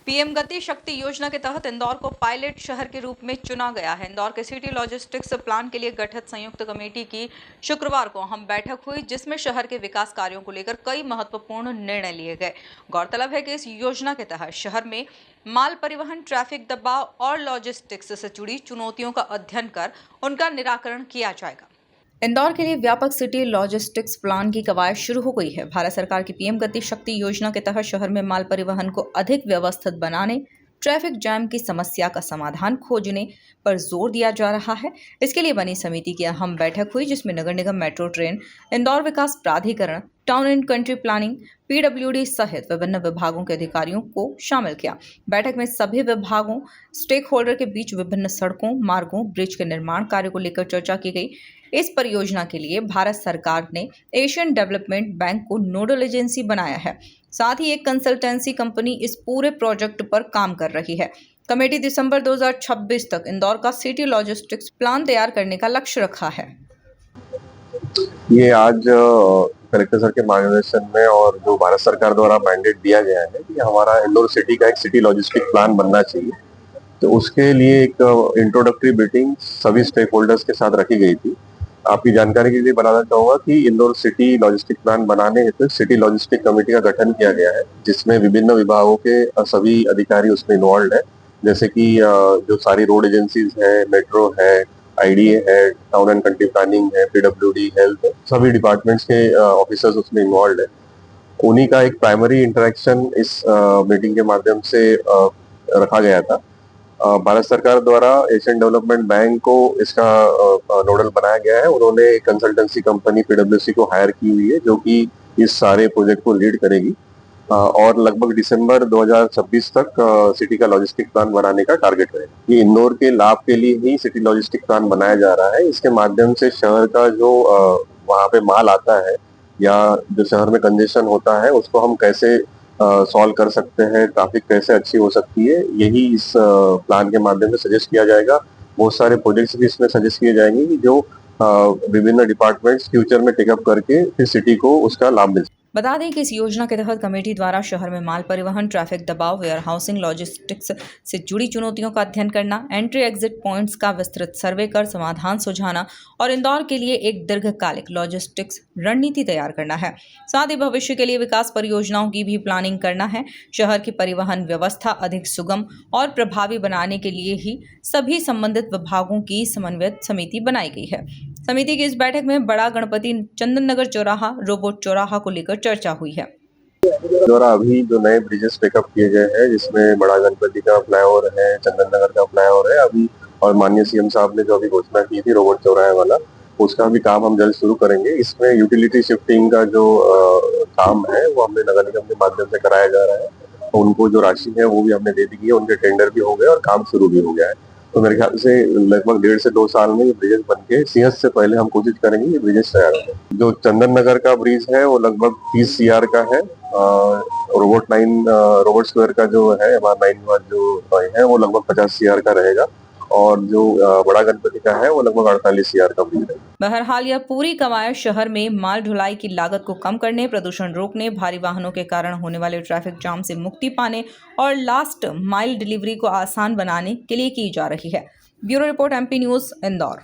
PM गति शक्ति योजना के तहत इंदौर को पायलट शहर के रूप में चुना गया है। इंदौर के सिटी लॉजिस्टिक्स प्लान के लिए गठित संयुक्त कमेटी की शुक्रवार को अहम बैठक हुई, जिसमें शहर के विकास कार्यों को लेकर कई महत्वपूर्ण निर्णय लिए गए। गौरतलब है कि इस योजना के तहत शहर में माल परिवहन, ट्रैफिक दबाव और लॉजिस्टिक्स से जुड़ी चुनौतियों का अध्ययन कर उनका निराकरण किया जाएगा। इंदौर के लिए व्यापक सिटी लॉजिस्टिक्स प्लान की कवायद शुरू हो गई है। भारत सरकार की पीएम गति शक्ति योजना के तहत शहर में माल परिवहन को अधिक व्यवस्थित बनाने, ट्रैफिक जैम की समस्या का समाधान खोजने पर जोर दिया जा रहा है। इसके लिए बनी समिति की अहम बैठक हुई, जिसमें नगर निगम, मेट्रो ट्रेन, इंदौर विकास प्राधिकरण, town and country planning, PWD सहित विभिन्न विभागों के अधिकारियों को शामिल किया। बैठक में सभी विभागों, स्टेक होल्डर के बीच विभिन्न सड़कों, मार्गों, ब्रिज के निर्माण कार्य को लेकर चर्चा की गई। इस परियोजना के लिए भारत सरकार ने एशियन डेवलपमेंट बैंक को नोडल एजेंसी बनाया है। साथ ही एक कंसल्टेंसी कंपनी इस पूरे प्रोजेक्ट पर काम कर रही है। कमेटी दिसंबर 2026 तक इंदौर का सिटी लॉजिस्टिक्स प्लान तैयार करने का लक्ष्य रखा है। ये आज कलेक्टर सर के मार्गदर्शन में और जो भारत सरकार द्वारा मैंडेट दिया गया है कि हमारा इंदौर सिटी का एक सिटी लॉजिस्टिक प्लान बनना चाहिए, तो उसके लिए एक इंट्रोडक्टरी मीटिंग सभी स्टेक होल्डर्स के साथ रखी गई थी। आपकी जानकारी के लिए बताना चाहूंगा कि इंदौर सिटी लॉजिस्टिक प्लान बनाने हेतु सिटी लॉजिस्टिक कमेटी का गठन किया गया है, जिसमें विभिन्न विभागों के सभी अधिकारी उसमें इन्वॉल्व है, जैसे कि जो सारी रोड एजेंसीज है, मेट्रो है, आईडीए है, टाउन एंड कंट्री प्लानिंग है, पीडब्ल्यूडी, हेल्थ, सभी डिपार्टमेंट्स के ऑफिसर्स उसमें इन्वॉल्व है। उन्हीं का एक प्राइमरी इंटरेक्शन इस मीटिंग के माध्यम से रखा गया था। भारत सरकार द्वारा एशियन डेवलपमेंट बैंक को इसका नोडल बनाया गया है। उन्होंने एक कंसल्टेंसी कंपनी पीडब्ल्यूसी को हायर की हुई है, जो कि इस सारे प्रोजेक्ट को लीड करेगी और लगभग दिसंबर 2026 तक सिटी का लॉजिस्टिक प्लान बनाने का टारगेट है। ये इंदौर के लाभ के लिए ही सिटी लॉजिस्टिक प्लान बनाया जा रहा है। इसके माध्यम से शहर का जो वहाँ पे माल आता है या जो शहर में कंजेशन होता है, उसको हम कैसे सॉल्व कर सकते हैं, ट्रैफिक कैसे अच्छी हो सकती है, यही इस प्लान के माध्यम से सजेस्ट किया जाएगा। बहुत सारे प्रोजेक्ट्स भी इसमें सजेस्ट किए जाएंगे कि जो विभिन्न डिपार्टमेंट्स फ्यूचर में टेकअप करके फिर सिटी को उसका लाभ मिल। बता दें कि इस योजना के तहत कमेटी द्वारा शहर में माल परिवहन, ट्रैफिक दबाव, वेयर हाउसिंग, लॉजिस्टिक्स से जुड़ी चुनौतियों का अध्ययन करना, एंट्री एग्जिट पॉइंट्स का विस्तृत सर्वे कर समाधान सुझाना और इंदौर के लिए एक दीर्घकालिक लॉजिस्टिक्स रणनीति तैयार करना है। साथ ही भविष्य के लिए विकास परियोजनाओं की भी प्लानिंग करना है। शहर की परिवहन व्यवस्था अधिक सुगम और प्रभावी बनाने के लिए ही सभी संबंधित विभागों की समन्वय समिति बनाई गई है। समिति की इस बैठक में बड़ा गणपति, चंदन नगर चौराहा, रोबोट चौराहा को लेकर चर्चा हुई है। द्वारा अभी जो नए ब्रिजेस टेकअप किए गए हैं, जिसमें बड़ा गणपति का फ्लाईओवर है, चंदन नगर का फ्लाईओवर है अभी, और माननीय सीएम साहब ने जो अभी घोषणा की थी रोबोट चौराहे वाला, उसका भी काम हम जल्द शुरू करेंगे। इसमें यूटिलिटी शिफ्टिंग का जो काम है वो हमने नगर निगम के माध्यम से कराया जा रहा है। उनको जो राशि है वो भी हमने दे दी है, उनके टेंडर भी हो गए और काम शुरू भी हो गया है। तो मेरे ख्याल से लगभग 1.5 से 2 साल में ये ब्रिजेस बनके सीएस से पहले हम कोशिश करेंगे ये ब्रिजेस तैयार हो। जो चंदन नगर का ब्रिज है वो लगभग 30 सीआर का है। रोबोट स्क्वायर का जो है MR9 जो है वो लगभग 50 सीआर का रहेगा, और जो बड़ा गणपति का है वो लगभग 48 सीआर का ब्रिज है। बहरहाल यह पूरी कवायद शहर में माल ढुलाई की लागत को कम करने, प्रदूषण रोकने, भारी वाहनों के कारण होने वाले ट्रैफिक जाम से मुक्ति पाने और लास्ट माइल डिलीवरी को आसान बनाने के लिए की जा रही है। Bureau report, MP news, Indore.